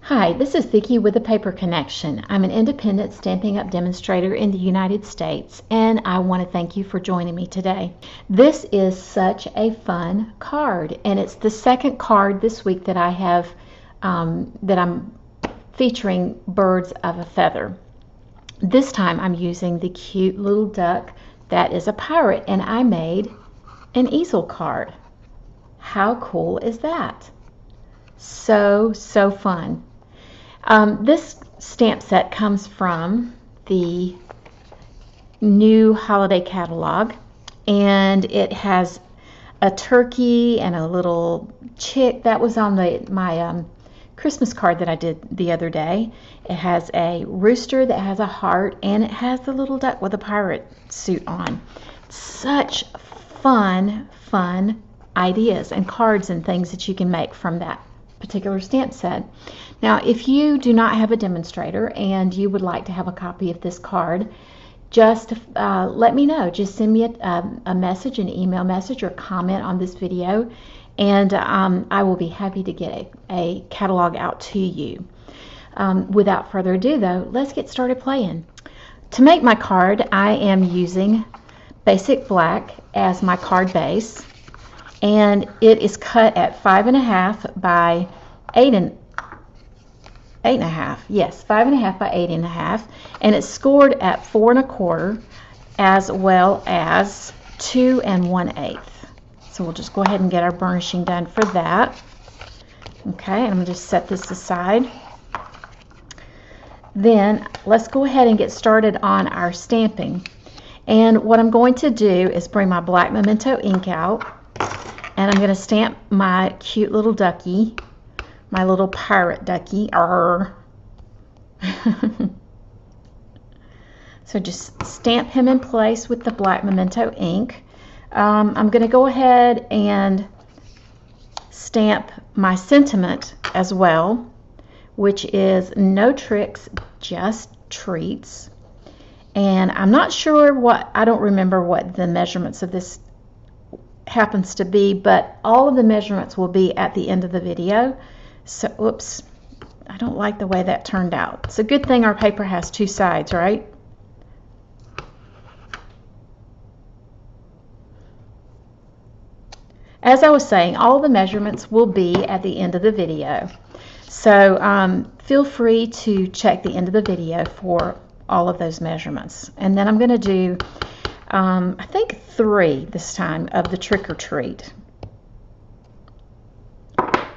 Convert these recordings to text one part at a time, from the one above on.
Hi, this is Vicki with the Paper Connection. I'm an independent Stampin' Up! Demonstrator in the United States, and I want to thank you for joining me today. This is such a fun card, and it's the second card this week that I have that I'm featuring birds of a feather. This time I'm using the cute little duck that is a pirate, and I made an easel card. How cool is that? So fun. This stamp set comes from the new holiday catalog, and it has a turkey and a little chick. That was on my Christmas card that I did the other day. It has a rooster that has a heart, and it has the little duck with a pirate suit on. Such fun ideas and cards and things that you can make from that particular stamp set. Now, if you do not have a demonstrator and you would like to have a copy of this card, just let me know. Just send me a message, an email message, or comment on this video, and I will be happy to get a catalog out to you. Without further ado, though, let's get started playing. To make my card, I am using basic black as my card base, and it is cut at 5.5 by 8.5. Yes, 5.5 by 8.5, and it's scored at 4 1/4 as well as 2 1/8. So we'll just go ahead and get our burnishing done for that. Okay, I'm going to just set this aside. Then let's go ahead and get started on our stamping. And what I'm going to do is bring my black Memento ink out, and I'm going to stamp my cute little ducky, my little pirate ducky. So just stamp him in place with the black Memento ink. I'm going to go ahead and stamp my sentiment as well, which is no tricks, just treats. And I'm not sure I don't remember what the measurements of this happens to be, but all of the measurements will be at the end of the video. So, oops, I don't like the way that turned out. It's a good thing our paper has two sides, right? As I was saying, all the measurements will be at the end of the video. So feel free to check the end of the video for all of those measurements. And then I'm going to do, I think 3 this time of the trick or treat.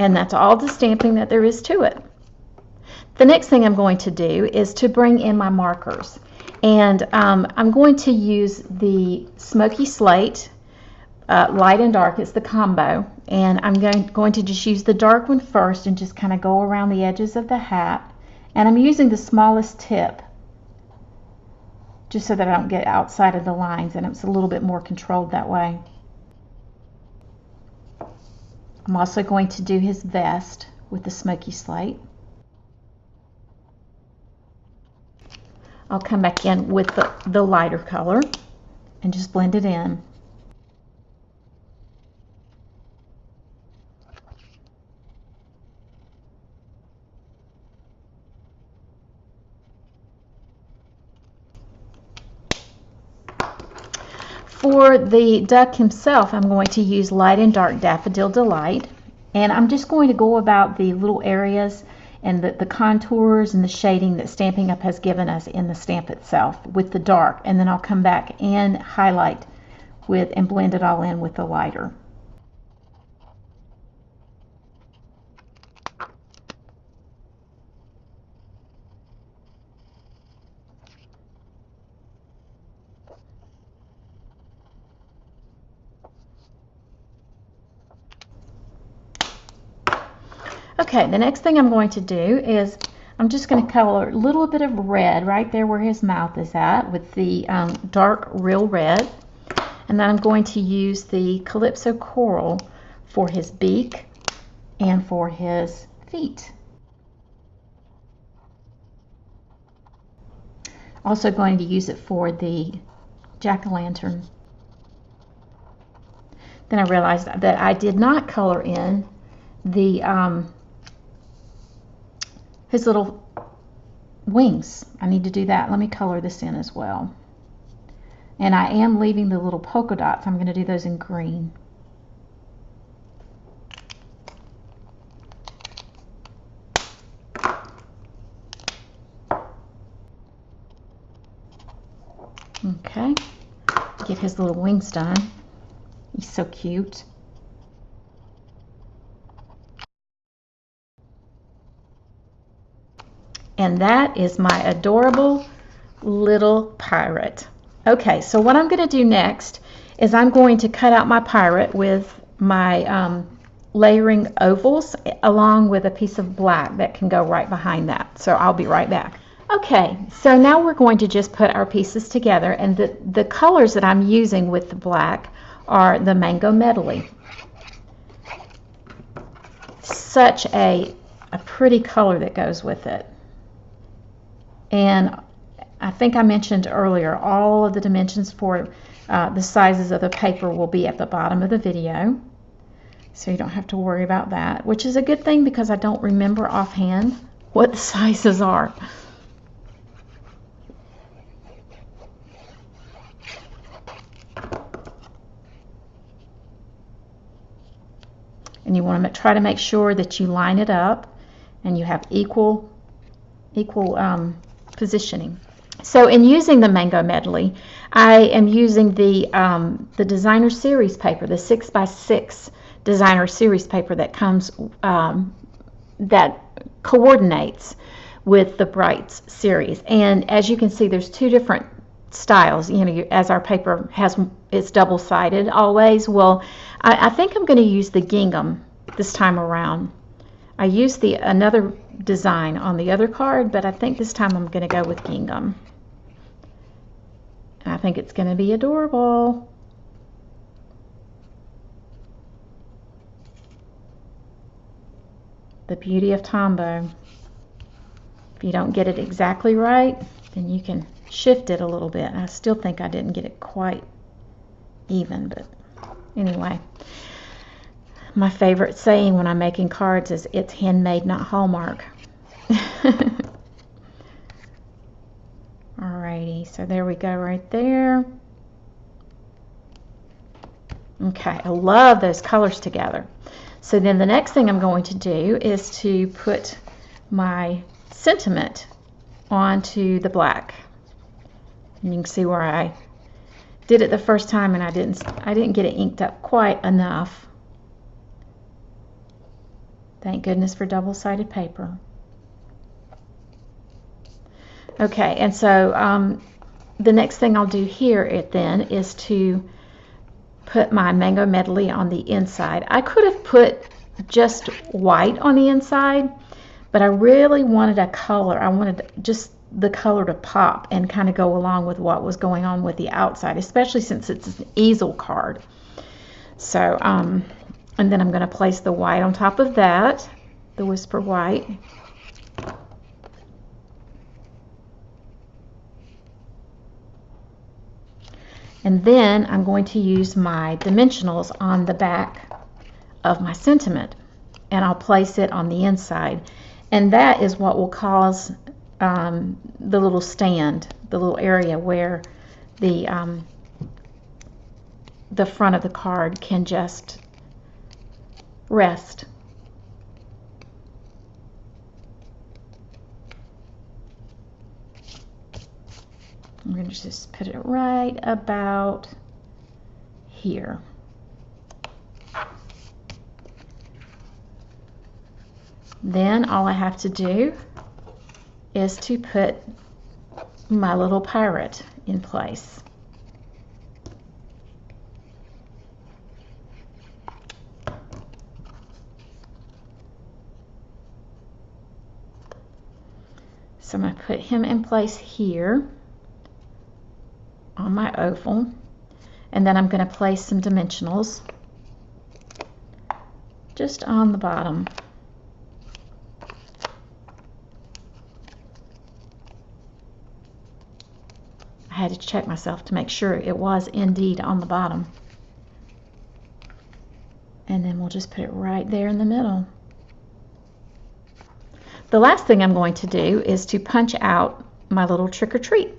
And that's all the stamping that there is to it. The next thing I'm going to do is to bring in my markers. And I'm going to use the Smoky Slate, light and dark. It's the combo. And I'm going to just use the dark one first and just kind of go around the edges of the hat. And I'm using the smallest tip, just so that I don't get outside of the lines, and it's a little bit more controlled that way. I'm also going to do his vest with the Smoky Slate. I'll come back in with the lighter color and just blend it in. For the duck himself, I'm going to use light and dark Daffodil Delight, and I'm just going to go about the little areas and the contours and the shading that Stampin' Up! Has given us in the stamp itself with the dark, and then I'll come back and highlight with and blend it all in with the lighter. Okay, the next thing I'm going to do is I'm just going to color a little bit of red right there where his mouth is at with the dark Real Red. And then I'm going to use the Calypso Coral for his beak and for his feet. Also going to use it for the jack-o'-lantern. Then I realized that I did not color in the his little wings. I need to do that. Let me color this in as well. And I am leaving the little polka dots. I'm going to do those in green. Okay, get his little wings done. He's so cute. And that is my adorable little pirate. Okay, so what I'm going to do next is I'm going to cut out my pirate with my layering ovals along with a piece of black that can go right behind that. So I'll be right back. Okay, so now we're going to just put our pieces together, and the colors that I'm using with the black are the Mango Medley. Such a pretty color that goes with it. And I think I mentioned earlier, all of the dimensions for the sizes of the paper will be at the bottom of the video. So you don't have to worry about that, which is a good thing because I don't remember offhand what the sizes are. And you want to try to make sure that you line it up and you have equal positioning. So in using the Mango Medley, I am using the designer series paper, the 6x6 designer series paper that comes that coordinates with the Brights series. And as you can see, there's two different styles. You know, as our paper it's double-sided always. Well, I think I'm going to use the gingham this time around. I used another design on the other card, but I think this time I'm going to go with gingham. I think it's going to be adorable. The beauty of Tombow. If you don't get it exactly right, then you can shift it a little bit. I still think I didn't get it quite even, but anyway. My favorite saying when I'm making cards is, it's handmade, not Hallmark. Alrighty, so there we go right there. Okay, I love those colors together. So then the next thing I'm going to do is to put my sentiment onto the black. And you can see where I did it the first time and I didn't get it inked up quite enough. Thank goodness for double-sided paper. Okay, and so the next thing I'll do here then is to put my Mango Medley on the inside. I could have put just white on the inside, but I really wanted a color. I wanted just the color to pop and kind of go along with what was going on with the outside, especially since it's an easel card. So, and then I'm going to place the white on top of that, the Whisper White. And then I'm going to use my dimensionals on the back of my sentiment, and I'll place it on the inside. And that is what will cause the little stand, the little area where the front of the card can just rest. I'm going to just put it right about here. Then all I have to do is to put my little pirate in place. So I'm going to put him in place here on my oval, and then I'm going to place some dimensionals just on the bottom. I had to check myself to make sure it was indeed on the bottom. And then we'll just put it right there in the middle. The last thing I'm going to do is to punch out my little trick or treat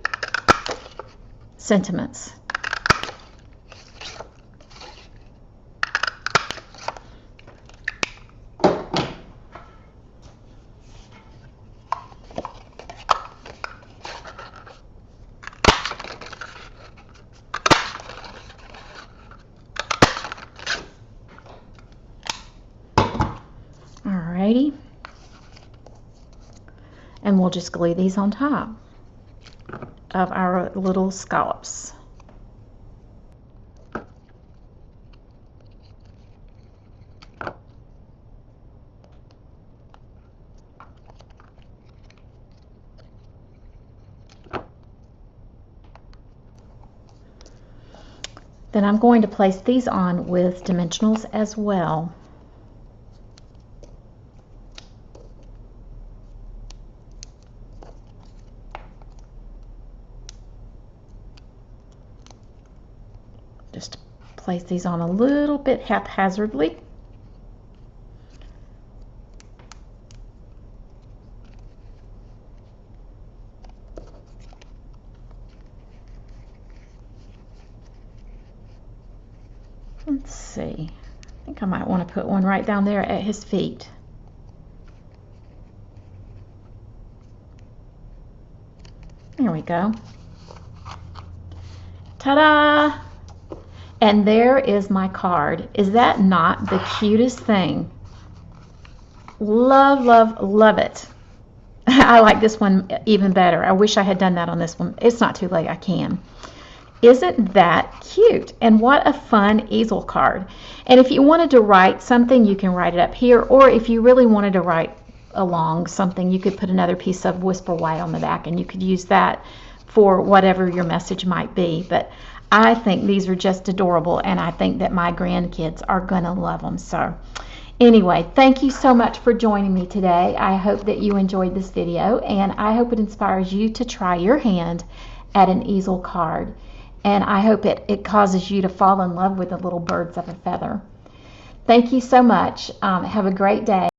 sentiments. Alrighty, and we'll just glue these on top of our little scallops. Then I'm going to place these on with dimensionals as well. Just place these on a little bit haphazardly. Let's see, I think I might want to put one right down there at his feet. There we go. Ta-da! And there is my card. Is that not the cutest thing? Love, love, love it. I like this one even better. I wish I had done that on this one. It's not too late, I can. Isn't that cute? And what a fun easel card. And if you wanted to write something, you can write it up here, or if you really wanted to write along something, you could put another piece of Whisper White on the back, and you could use that for whatever your message might be. But I think these are just adorable, and I think that my grandkids are gonna love them. So anyway, thank you so much for joining me today. I hope that you enjoyed this video, and I hope it inspires you to try your hand at an easel card. And I hope it causes you to fall in love with the little birds of a feather. Thank you so much. Have a great day.